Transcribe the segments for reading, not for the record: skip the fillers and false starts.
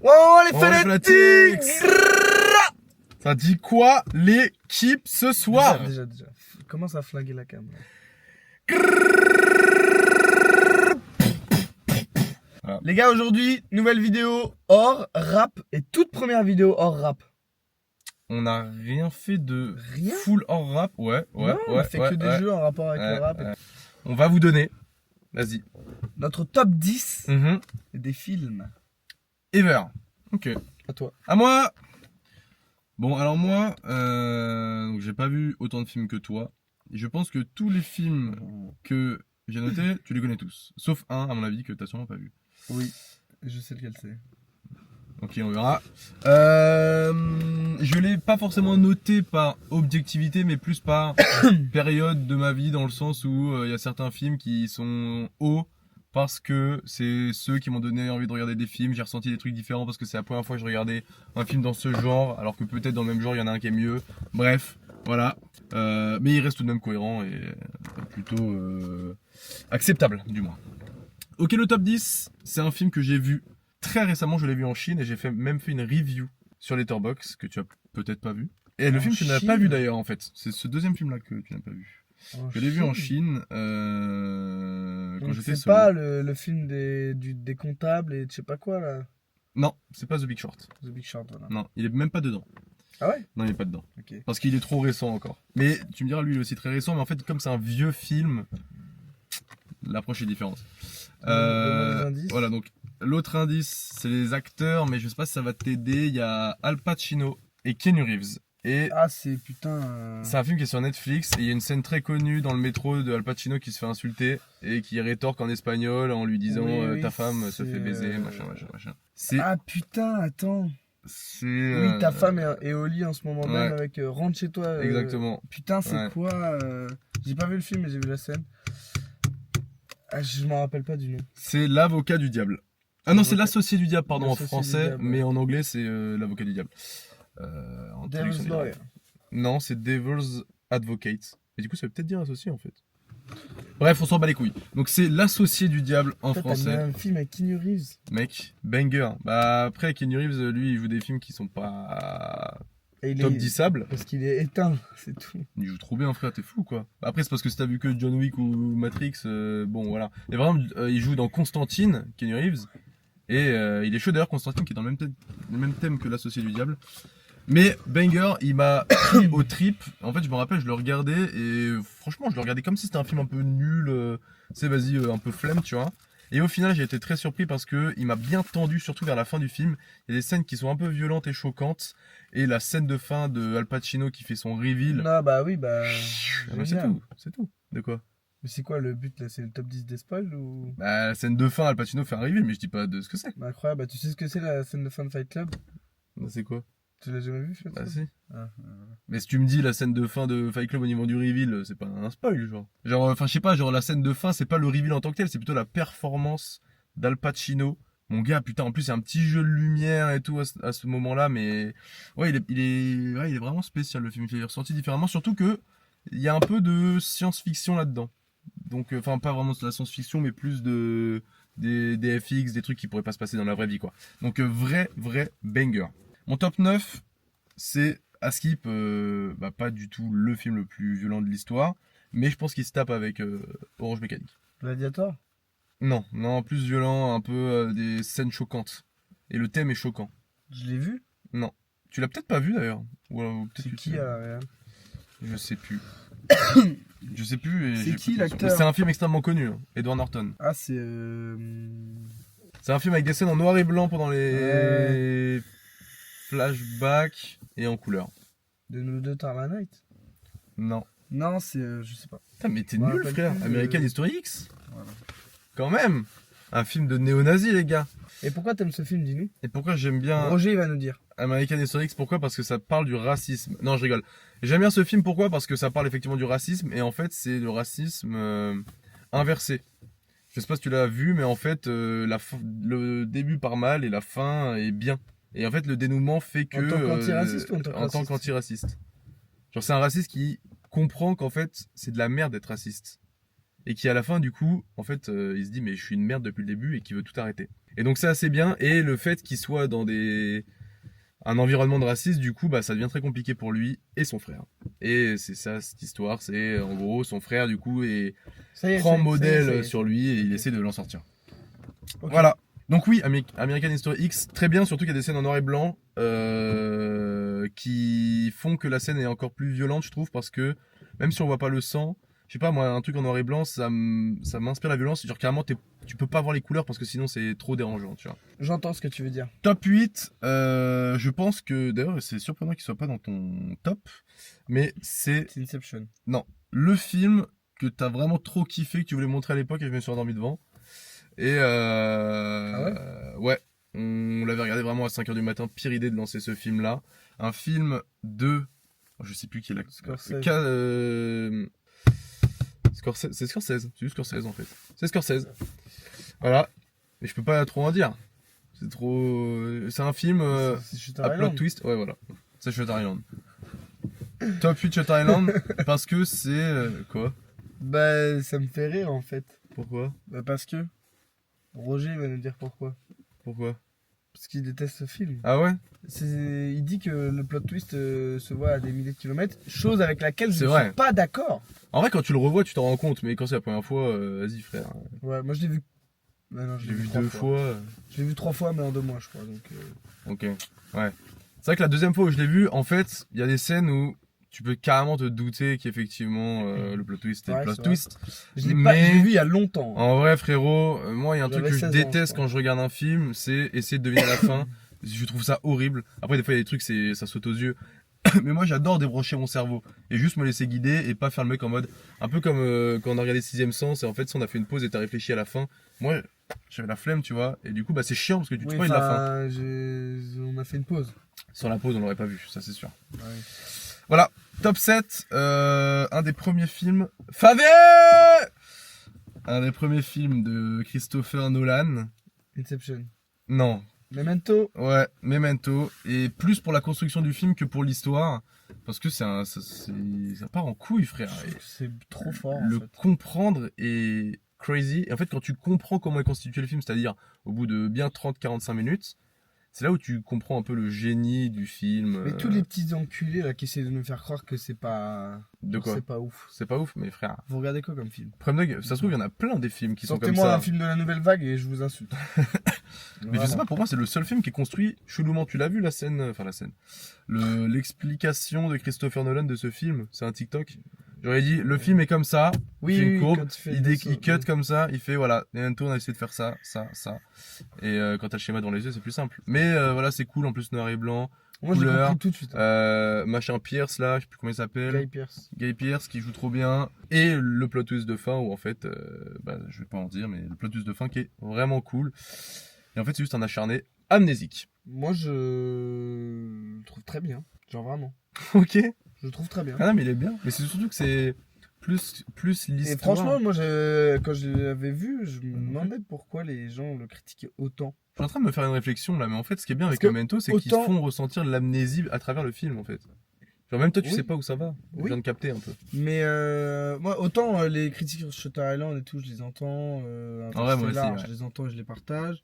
Oh les Oh, fanatiques. Ça dit quoi l'équipe ce soir? Déjà. Commence à flinguer la cam. Voilà. Les gars, aujourd'hui, nouvelle vidéo hors rap et toute première vidéo hors rap. On n'a rien fait de Rien full hors rap. Ouais. Non, on fait que des jeux en rapport avec le rap. On va vous donner. Vas-y. Notre top 10 Mhm. des films. Ever. Ok. À toi. À moi. Bon, alors moi, donc j'ai pas vu autant de films que toi. Et je pense que tous les films que j'ai notés, tu les connais tous. Sauf un, à mon avis, que t'as sûrement pas vu. Oui, je sais lequel c'est. Ok, on verra. Je l'ai pas forcément noté par objectivité, mais plus par période de ma vie, dans le sens où il y a certains films qui sont hauts parce que c'est ceux qui m'ont donné envie de regarder des films. J'ai ressenti des trucs différents parce que c'est la première fois que je regardais un film dans ce genre, alors que peut-être dans le même genre il y en a un qui est mieux. Bref, voilà. Mais il reste tout de même cohérent et plutôt acceptable, du moins. Ok, le top 10, c'est un film que j'ai vu très récemment, je l'ai vu en Chine et j'ai même fait une review sur Letterboxd que tu as peut-être pas vu. Et le film que tu n'as pas vu d'ailleurs en fait. C'est ce deuxième film là que tu n'as pas vu. Je l'ai vu en Chine quand j'étais C'est solo. pas le film des comptables et je sais pas quoi là. Non, c'est pas The Big Short. The Big Short, voilà. Non, il est même pas dedans. Ah ouais? Non, il est pas dedans. Ok. Parce qu'il est trop récent encore. Mais tu me diras, lui il est aussi très récent, mais en fait comme c'est un vieux film, l'approche est différente. Donne-moi des indices. Voilà, donc l'autre indice, c'est les acteurs, mais je sais pas si ça va t'aider. Il y a Al Pacino et Keanu Reeves. Et Ah, c'est putain. c'est un film qui est sur Netflix et il y a une scène très connue dans le métro de Al Pacino qui se fait insulter et qui rétorque en espagnol en lui disant Oui, ta femme se c'est, fait baiser, machin. C'est. Ah putain, attends. C'est. Oui, ta femme est au lit en ce moment même ouais. avec rentre chez toi. Exactement. Putain, c'est Ouais. quoi J'ai pas vu le film, mais j'ai vu la scène. Ah, je m'en rappelle pas du nom. C'est l'avocat du diable. Ah non, c'est l'associé du diable, pardon, en L'associé du français, diable, mais ouais. en anglais, c'est l'avocat du diable. En traduction Devil's Lawyer. directe. Non, c'est Devil's Advocate. Et du coup, ça veut peut-être dire associé en fait. Bref, on s'en bat les couilles. Donc, c'est l'associé du diable en Toi, t'as mis français. un film avec Keanu Reeves. Mec, banger. Bah, après, Keanu Reeves, lui, il joue des films qui sont pas Et il top est- 10ables. Parce qu'il est éteint, c'est tout. Il joue trop bien, frère, t'es fou quoi. Après, c'est parce que si t'as vu que John Wick ou Matrix, bon voilà. Et vraiment, il joue dans Constantine, Keanu Reeves. Et il est chaud d'ailleurs, Constantine, qui est dans le même thème que l'associé du diable. Mais banger, il m'a pris au trip. En fait, je me rappelle, je le regardais et franchement, je le regardais comme si c'était un film un peu nul, c'est vas-y, un peu flemme, tu vois. Et au final, j'ai été très surpris parce que il m'a bien tendu, surtout vers la fin du film. Il y a des scènes qui sont un peu violentes et choquantes. Et la scène de fin de Al Pacino qui fait son reveal. Non, bah oui, bah. Ah bah, c'est tout, c'est tout. De quoi? Mais c'est quoi le but là? C'est le top 10 des spoils ou. Bah, la scène de fin, Al Pacino fait un reveal, mais je dis pas de ce que c'est. Bah, incroyable, bah, tu sais ce que c'est la scène de fin de Fight Club? C'est quoi? Tu l'as jamais vu, Fight Bah, Club? si. Ah, Mais si tu me dis la scène de fin de Fight Club au niveau du reveal, c'est pas un spoil, genre. Genre, enfin, je sais pas, genre la scène de fin, c'est pas le reveal en tant que tel, c'est plutôt la performance d'Al Pacino. Mon gars, putain, en plus, il y a un petit jeu de lumière et tout à ce moment-là, mais ouais, ouais, il est vraiment spécial le film. Il est ressenti différemment, surtout que il y a un peu de science-fiction là-dedans. Donc, enfin, pas vraiment de la science-fiction, mais plus des FX, des trucs qui pourraient pas se passer dans la vraie vie, quoi. Donc, vrai banger. Mon top 9, c'est à skip, bah, pas du tout le film le plus violent de l'histoire, mais je pense qu'il se tape avec Orange Mécanique. Gladiator? Non, plus violent, un peu des scènes choquantes. Et le thème est choquant. Je l'ai vu? Non. Tu l'as peut-être pas vu d'ailleurs. Ou peut-être C'est que qui tu- à la réal? Je sais plus. Je sais plus. Et C'est j'ai qui, plus l'impression. l'acteur? Mais c'est un film extrêmement connu, hein. Edward Norton. Ah, c'est. C'est un film avec des scènes en noir et blanc pendant les flashbacks et en couleur. De nous deux, Tarla Night? Non. Non, c'est. Je sais pas. Putain, mais t'es Je me nul, rappelle frère. plus, American History X. Voilà. Quand même. Un film de néo-nazi, les gars. Et pourquoi t'aimes ce film, dis-nous? Et pourquoi j'aime bien Roger, il va nous dire. American History X? Pourquoi? Parce que ça parle du racisme. Non, je rigole. J'aime bien ce film, pourquoi? Parce que ça parle effectivement du racisme, et en fait, c'est le racisme inversé. Je sais pas si tu l'as vu, mais en fait, le début part mal et la fin est bien. Et en fait, le dénouement fait que... En tant qu'antiraciste ou en tant que en tant raciste? qu'antiraciste. Genre, c'est un raciste qui comprend qu'en fait, c'est de la merde d'être raciste. Et qui, à la fin, du coup, en fait, il se dit, mais je suis une merde depuis le début et qui veut tout arrêter. Et donc c'est assez bien. Et le fait qu'il soit dans un environnement de racisme, du coup, bah, ça devient très compliqué pour lui et son frère. Et c'est ça, cette histoire. C'est en gros son frère, du coup, Ça y est, prend ça y est, modèle ça y est. sur lui et il Ok. essaie de l'en sortir. Ok. Voilà. Donc oui, American History X, très bien, surtout qu'il y a des scènes en noir et blanc qui font que la scène est encore plus violente, je trouve, parce que même si on voit pas le sang, je sais pas, moi, un truc en noir et blanc, ça m'inspire la violence. Genre carrément, tu peux pas voir les couleurs parce que sinon c'est trop dérangeant, tu vois. J'entends ce que tu veux dire. Top 8, je pense que, d'ailleurs, c'est surprenant qu'il soit pas dans ton top, mais c'est, C'est Inception. non, le film que t'as vraiment trop kiffé, que tu voulais montrer à l'époque et je me suis endormi devant. Et ouais, on l'avait regardé vraiment à 5h du matin, pire idée de lancer ce film-là. Un film de, je sais plus qui est l'acteur. Scorsese. Scorsese, c'est Scorsese, c'est juste Scorsese en fait. C'est Scorsese. Voilà, mais je peux pas trop en dire. C'est trop, c'est un film C'est Shutter à plot Island. twist, ouais voilà. C'est Shutter Island. Top 8 Shutter Island parce que c'est quoi? Bah, ça me fait rire en fait. Pourquoi? Bah, parce que Roger va nous dire pourquoi. Pourquoi? Parce qu'il déteste ce film. Ah ouais? Il dit que le plot twist se voit à des milliers de kilomètres, chose avec laquelle je C'est ne vrai. suis pas d'accord. En vrai, quand tu le revois, tu t'en rends compte, mais quand c'est la première fois, vas-y frère. Ouais, moi je l'ai vu. Non, Je l'ai vu trois 2 fois. Je l'ai vu 3 fois, mais en 2 mois, je crois. Donc, Ok, ouais. C'est vrai que la deuxième fois où je l'ai vu, en fait, il y a des scènes où tu peux carrément te douter qu'effectivement le plot twist est Ouais, le plot c'est vrai. twist. je l'ai Mais- vu il y a longtemps. En vrai, frérot, moi, il y a un truc J'avais que je 16 ans, je déteste crois. quand je regarde un film, c'est essayer de deviner la fin. Je trouve ça horrible. Après, des fois, il y a des trucs, ça saute aux yeux. Mais moi, j'adore débrancher mon cerveau et juste me laisser guider et pas faire le mec en mode. Un peu comme quand on a regardé Sixième Sens et en fait, si on a fait une pause et t'as réfléchi à la fin, moi, j'avais la flemme, tu vois. Et du coup, bah, c'est chiant parce que tu te Oui, spoil la fin. enfin, on a fait une pause. Sur la pause, on l'aurait pas vu, ça c'est sûr. Ouais. Voilà, top 7, un des premiers films. Favé! Un des premiers films de Christopher Nolan. Inception. Non, Memento. ouais, Memento. Et plus pour la construction du film que pour l'histoire. Parce que ça part en couille, frère. Je trouve que c'est trop fort. Le en fait. comprendre est crazy. Et en fait, quand tu comprends comment est constitué le film, c'est-à-dire au bout de bien 30-45 minutes, c'est là où tu comprends un peu le génie du film. Mais tous les petits enculés là qui essaient de nous faire croire que c'est pas. De quoi? C'est pas ouf. C'est pas ouf, mais frère. Vous regardez quoi comme film? Prime Dog, ça se trouve, il y en a plein des films qui sont comme Sortez-moi ça. un film de la nouvelle vague et je vous insulte. Mais je sais pas, pour moi, c'est le seul film qui est construit chelouement. Tu l'as vu, la scène, enfin la scène. L'explication de Christopher Nolan de ce film, c'est un TikTok. J'aurais dit, le film est comme ça, Oui, il fait une oui, courbe, quand il fait il, le il cut dessin, comme ça, il fait voilà, Memento, on a essayé de faire ça, ça, ça. Et quand t'as le schéma dans les yeux, c'est plus simple. Mais voilà, c'est cool, en plus noir et blanc. Moi j'ai couleur, compris tout de suite. Machin Pierce là, je sais plus comment il s'appelle. Guy Pearce. Guy Pearce qui joue trop bien. Et le plot twist de fin où en fait, je vais pas en dire, mais le plot twist de fin qui est vraiment cool. Et en fait, c'est juste un acharné amnésique. Moi je le trouve très bien. Genre vraiment. Ok. Je le trouve très bien. Ah non, mais il est bien. Mais c'est surtout que c'est plus l'histoire. Et franchement, moi quand je l'avais vu, je me demandais pourquoi les gens le critiquaient autant. Je suis en train de me faire une réflexion là, mais en fait, ce qui est bien Parce avec que Memento, c'est qu'ils autant- font ressentir l'amnésie à travers le film en fait. Genre même toi, tu Oui. sais pas où ça va. Je Oui. viens de capter un peu. Mais moi, autant les critiques sur Shutter Island et tout, je les entends. Ouais, moi aussi, Interstellar, ouais. je les entends et je les partage.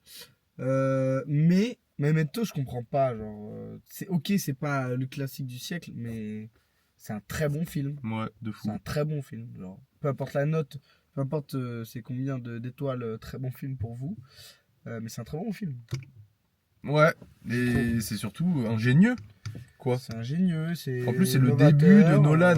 Mais Memento, je comprends pas. Genre, c'est ok, c'est pas le classique du siècle, mais c'est un très bon film. Ouais, de fou. C'est un très bon film. Genre, peu importe la note, peu importe c'est combien d'étoiles, très bon film pour vous. Mais c'est un très bon film. Ouais, et c'est surtout ingénieux. Quoi. C'est ingénieux. En plus, c'est le novateur, début de Nolan.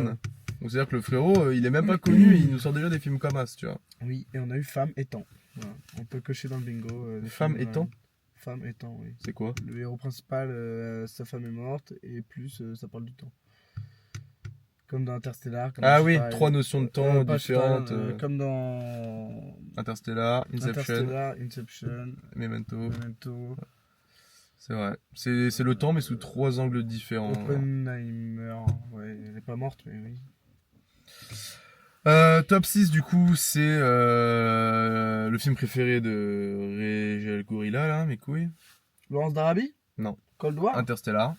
Donc c'est-à-dire que le frérot, il est même pas connu, il nous sort déjà des films comme As, tu vois. Oui, et on a eu Femme et Temps. Voilà. On peut cocher dans le bingo. des Femme films, et Temps Femme et Temps, oui. C'est quoi? Le héros principal, sa femme est morte, et plus ça parle du temps. Comme dans Interstellar. Comme Ah dans oui, Shutter 3 Island. notions de temps Pas différentes. Shutter Island, comme dans Interstellar, Inception, Interstellar, Inception, Memento. Memento, C'est vrai. C'est le temps, mais sous 3 angles différents. Oppenheimer. Ouais, elle est pas morte, mais oui. Top 6, du coup, c'est le film préféré de Régel Gorilla, là, mes couilles. Laurence d'Arabie? Non. Cold War? Interstellar.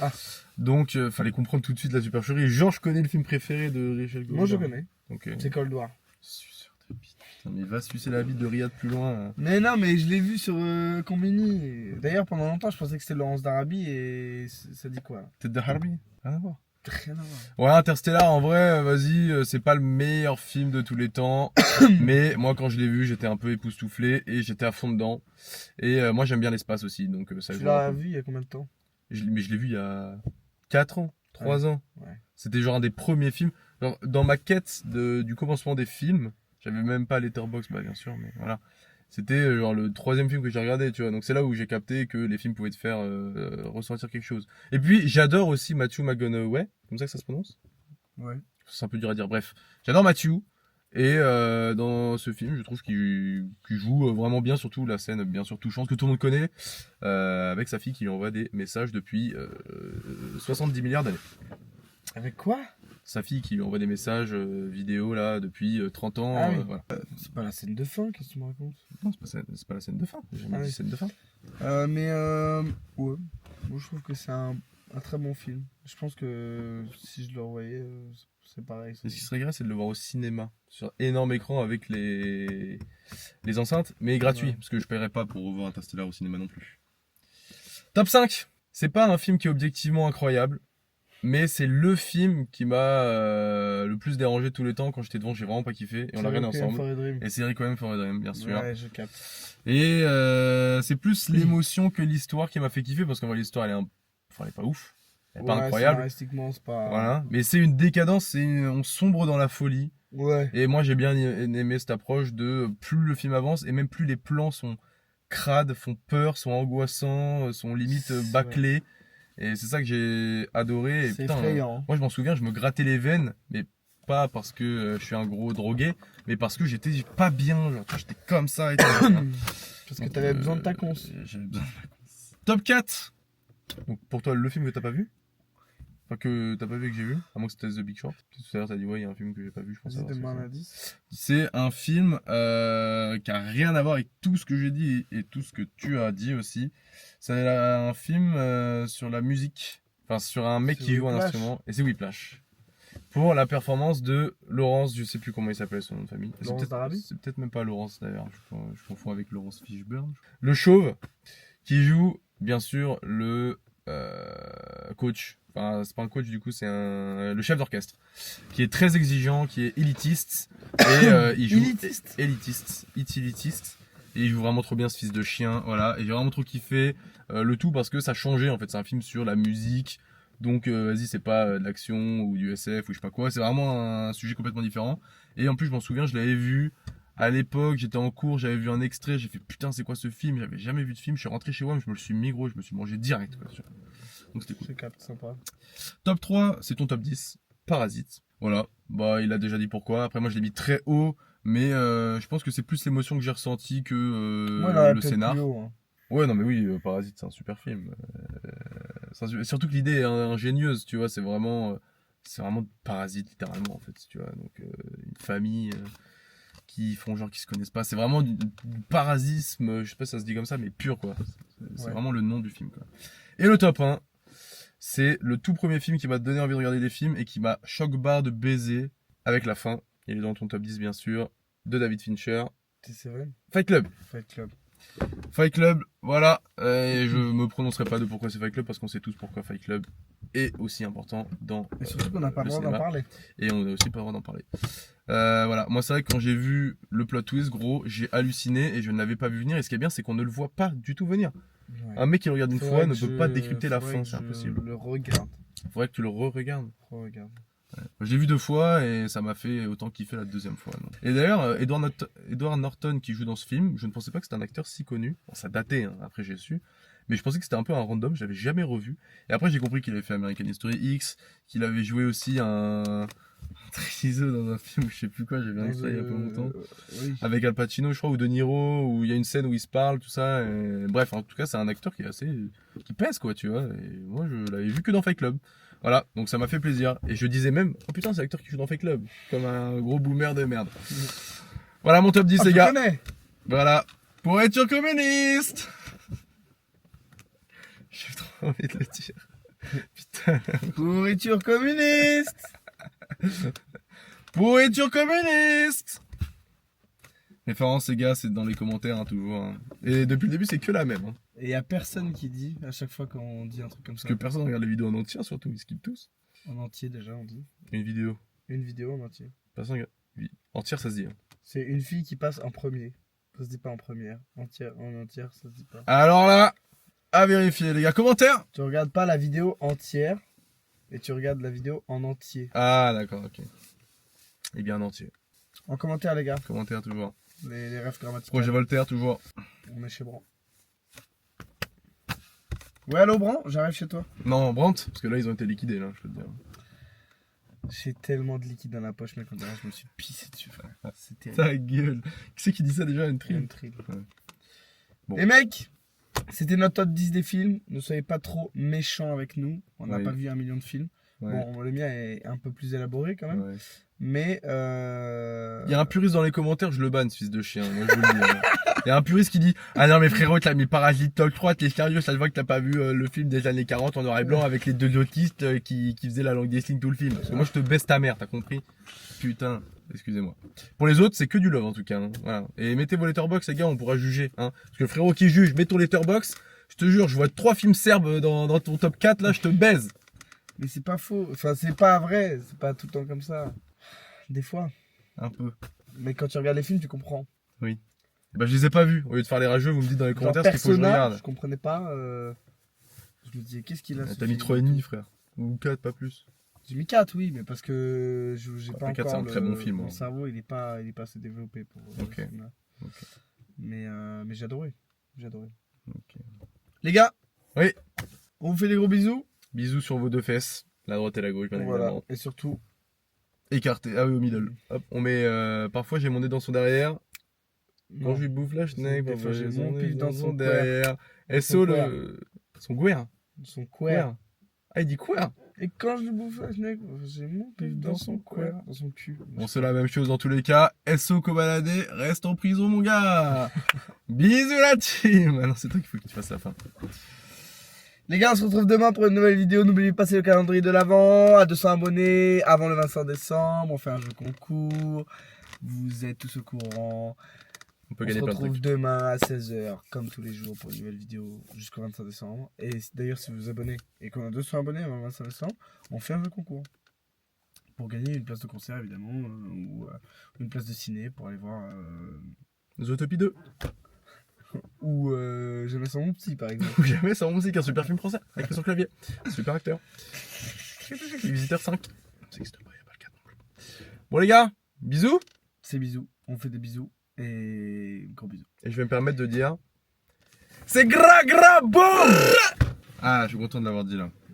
Ah. Donc, fallait comprendre tout de suite la supercherie. Genre, je connais le film préféré de Régel Gorilla. Moi je connais. Donc, C'est Cold War. suceur de bite, putain. Non, mais il va sucer la bite de Riyad plus loin. Mais non, mais je l'ai vu sur Combini. D'ailleurs, pendant longtemps, je pensais que c'était Laurence d'Arabie et ça dit quoi là? Tête de Harbi. Rien à voir. Rien à voir. Ouais, Interstellar, en vrai, vas-y, c'est pas le meilleur film de tous les temps. Mais moi, quand je l'ai vu, j'étais un peu époustouflé et j'étais à fond dedans. Et moi, j'aime bien l'espace aussi, donc ça Tu joue l'as un peu. vu il y a combien de temps? Mais je l'ai vu il y a 4 ans, 3 ans. Ouais. C'était genre un des premiers films. Genre, dans ma quête du commencement des films, j'avais même pas Letterboxd, bah bien sûr, mais voilà. C'était genre le 3e film que j'ai regardé, tu vois. Donc c'est là où j'ai capté que les films pouvaient te faire ressentir quelque chose. Et puis j'adore aussi Matthew McConaughey, comme ça que ça se prononce. Ouais. C'est un peu dur à dire. Bref, j'adore Matthew. Et dans ce film, je trouve qu'il joue vraiment bien, surtout la scène bien sûr touchante que tout le monde connaît, avec sa fille qui lui envoie des messages depuis 70 milliards d'années. Avec quoi? Sa fille qui lui envoie des messages vidéo là depuis 30 ans. Ah oui. Voilà. C'est pas la scène de fin, qu'est-ce que tu me racontes? Non, c'est pas la scène de fin. J'ai jamais Ah dit oui. scène de fin. Ouais. Moi, je trouve que c'est un très bon film. Je pense que si je le revoyais, c'est pareil. Mais ce qui serait grave, c'est de le voir au cinéma, sur énorme écran avec les enceintes, mais gratuit, Ouais. parce que je paierais pas pour revoir Interstellar au cinéma non plus. Top 5. C'est pas un film qui est objectivement incroyable, mais c'est le film qui m'a le plus dérangé de tous les temps. Quand j'étais devant, j'ai vraiment pas kiffé, et on l'a regardé Requiem ensemble. for a Dream. Et c'est Requiem for a Dream, bien sûr. Ouais, je capte. Et c'est plus l'émotion que l'histoire qui m'a fait kiffer, parce qu'en vrai, l'histoire, elle est pas ouf. Elle est pas incroyable. Scénaristiquement, c'est pas. Voilà. Mais c'est une décadence, on sombre dans la folie. Ouais. Et moi, j'ai bien aimé cette approche de plus le film avance, et même plus les plans sont crades, font peur, sont angoissants, sont limite bâclés. Et c'est ça que j'ai adoré. Et C'est putain, effrayant. moi, je m'en souviens, je me grattais les veines, mais pas parce que je suis un gros drogué, mais parce que j'étais pas bien. Genre, j'étais comme ça et tout. Parce que t'avais besoin de ta cons. J'avais besoin de ma cons. Top 4. Donc pour toi, le film que t'as pas vu? Enfin, que t'as pas vu et que j'ai vu, à moins que c'était The Big Short. Tout à l'heure, t'as dit, ouais, il y a un film que j'ai pas vu, je pense. Vas-y, avoir donne-moi ce un film. indice. C'est un film qui a rien à voir avec tout ce que j'ai dit et tout ce que tu as dit aussi. C'est un film sur la musique, enfin sur un mec C'est qui joue un Whiplash. instrument, et c'est Whiplash. Pour la performance de Laurence, je sais plus comment il s'appelle son nom de famille. C'est Laurence peut-être- d'Arabie. C'est peut-être même pas Laurence d'ailleurs, je confonds avec Laurence Fishburne. Le chauve, qui joue bien sûr le coach. Enfin, c'est pas un coach du coup, c'est le chef d'orchestre, qui est très exigeant, qui est élitiste, et il joue élitiste, et il joue vraiment trop bien ce fils de chien, voilà, et j'ai vraiment trop kiffé le tout parce que ça changeait en fait, c'est un film sur la musique, donc vas-y, c'est pas de l'action ou du SF ou je sais pas quoi, c'est vraiment un sujet complètement différent, et en plus je m'en souviens, je l'avais vu à l'époque, j'étais en cours, j'avais vu un extrait, j'ai fait putain c'est quoi ce film, j'avais jamais vu de film, je suis rentré chez moi, mais je me le suis mis gros, je me suis mangé direct quoi. Donc c'était cool. Je capte, sympa. Top 3, c'est ton top 10, Parasite. Voilà, bah il a déjà dit pourquoi, après moi je l'ai mis très haut, mais je pense que c'est plus l'émotion que j'ai ressentie que Moi, il aurait le pu être scénar. plus haut, hein. Ouais non mais oui, Parasite c'est un super film. Surtout que l'idée est ingénieuse, tu vois, c'est vraiment Parasite littéralement en fait, tu vois, donc une famille qui font genre qu'ils se connaissent pas, c'est vraiment du parasisme, je sais pas si ça se dit comme ça, mais pur quoi, c'est Ouais. vraiment le nom du film quoi. Et le top 1, c'est le tout premier film qui m'a donné envie de regarder des films et qui m'a choc-barre de baiser avec la fin, il est dans ton top 10 bien sûr, de David Fincher, T7 Fight Club. Fight Club. Fight Club, voilà, et je me prononcerai pas de pourquoi c'est Fight Club parce qu'on sait tous pourquoi Fight Club est aussi important dans Et surtout qu'on n'a pas le droit d'en cinéma. parler. Et on n'a aussi pas le droit d'en parler. Voilà, moi c'est vrai que quand j'ai vu le plot twist, gros, j'ai halluciné et je ne l'avais pas vu venir. Et ce qui est bien, c'est qu'on ne le voit pas du tout venir. Ouais. Un mec qui le regarde une Faudrait fois ne que peut pas décrypter la faudrait fin, que c'est je impossible. le regarde. Faudrait que tu le re-regardes. Regarde. Je l'ai vu 2 fois et ça m'a fait autant kiffer la 2e fois. Donc. Et d'ailleurs, Edward Norton qui joue dans ce film, je ne pensais pas que c'était un acteur si connu. Bon, ça datait, hein, après j'ai su. Mais je pensais que c'était un peu un random, je l'avais jamais revu. Et après j'ai compris qu'il avait fait American History X, qu'il avait joué aussi un Trisizo dans un film, je sais plus quoi, j'ai vu un extrait il y a pas longtemps. Oui. Avec Al Pacino, je crois, ou De Niro, où il y a une scène où ils se parlent, tout ça. Et... Bref, en tout cas, c'est un acteur qui est assez. Qui pèse, quoi, tu vois. Et moi, je l'avais vu que dans Fight Club. Voilà, donc ça m'a fait plaisir. Et je disais même, oh putain, c'est l'acteur qui joue dans Fight Club. Comme un gros boomer de merde. Voilà mon top 10, les je gars. connais. Voilà. Pourriture communiste. J'ai trop envie de le dire. Putain. Pourriture communiste. Pourriture communiste. Référence, les gars, c'est dans les commentaires, hein, toujours. Hein. Et depuis le début, c'est que la même. Hein. Et y a personne qui dit, à chaque fois qu'on dit un truc comme ça. Parce que personne regarde les vidéos en entier, surtout, ils skippent tous. En entier déjà, on dit. Une vidéo. Une vidéo en entier. Personne regarde. Oui. Entière, ça se dit. Hein. C'est une fille qui passe en premier. Ça se dit pas en première. En entière, ça se dit pas. Alors là, à vérifier, les gars. Commentaires. Tu regardes pas la vidéo entière, et tu regardes la vidéo en entier. Ah, d'accord, ok. Et bien en entier. En commentaire, les gars. Commentaires, toujours. Les rêves grammatiques. Projet Voltaire, toujours. On est chez Bran. Ouais, allô, Bran, j'arrive chez toi. Non, Brandt, parce que là, ils ont été liquidés, là, je peux te dire. J'ai tellement de liquide dans la poche, mec, on dirait que je me suis pissé dessus, frère. C'était Ta gueule. Qui c'est qui dit ça déjà, une une trip trill. Ouais. Bon. Et mec, c'était notre top 10 des films. Ne soyez pas trop méchants avec nous. On n'a Oui. pas vu 1 million de films. Ouais. Bon, le mien est un peu plus élaboré quand même. Ouais. Mais Il y a un puriste dans les commentaires, je le banne, ce fils de chien. Moi, je vous le dis. Hein. Il y a un puriste qui dit: ah non, mais frérot, t'as mis Parasite Talk 3, t'es sérieux, ça se voit que t'as pas vu le film des années 40 en noir et blanc avec les deux autistes qui faisaient la langue des signes tout le film. Parce que moi, je te baisse ta mère, t'as compris? Putain, excusez-moi. Pour les autres, c'est que du love en tout cas. Hein. Voilà. Et mettez vos letterbox, les gars, on pourra juger. Hein. Parce que le frérot qui juge, mets ton letterbox. Je te jure, je vois 3 films serbes dans ton top 4, là, je te baise. Mais c'est pas faux. Enfin, c'est pas vrai. C'est pas tout le temps comme ça. Des fois. Un peu. Mais quand tu regardes les films, tu comprends. Bah, je les ai pas vus. Au lieu de faire les rageux, vous me dites dans les Genre, commentaires ce qu'il faut que je Persona, regarde. je comprenais pas. Je me disais, qu'est-ce qu'il a ce T'as mis film 3,5, frère. Ou 4, pas plus. J'ai mis 4, oui, mais parce que j'ai pas Après, 4, encore c'est un très bon film, mon hein. cerveau, il est pas assez développé pour Ok. ce film-là. Ok. Mais j'ai adoré. J'ai adoré. Ok. Les gars. Oui. On vous fait des gros bisous. Bisous sur vos 2 fesses. La droite et la gauche, bien Voilà. évidemment. Et surtout, Écarté. Ah oui, au middle. Hop. On met. Parfois, j'ai mon nez dans son derrière. Quand non. je lui bouffe la schneck, Des fois, j'ai mon nez pif dans son derrière. Dans SO son le. Son guerre. son queer. Ah, il dit quoi? Et quand je lui bouffe la schneck, j'ai mon pif dans son queer. Dans son cul. Bon, c'est la même chose dans tous les cas. SO Kobalade, reste en prison, mon gars. Bisous la team. Ah non, c'est toi qu'il faut que tu fasses la fin. Les gars, on se retrouve demain pour une nouvelle vidéo. N'oubliez pas, c'est le calendrier de l'avant. À 200 abonnés, avant le 25 décembre. On fait un jeu concours. Vous êtes tous au courant. On peut On se gagner plein de retrouve trucs. demain à 16h, comme tous les jours, pour une nouvelle vidéo jusqu'au 25 décembre. Et d'ailleurs, si vous vous abonnez et qu'on a 200 abonnés avant le 25 décembre, on fait un jeu concours. Pour gagner une place de concert, évidemment, ou une place de ciné pour aller voir. Zootopie 2. Ou Jamais sans mon petit, par exemple. Ou jamais sans musique, un super film français avec son clavier. Super acteur. Les visiteurs 5. Ça existe pas, y a pas le 4 non plus. Bon, les gars, bisous. C'est bisous. On fait des bisous. Et gros bisous. Et je vais me permettre de dire. C'est gras, boum! Ah, je suis content de l'avoir dit là.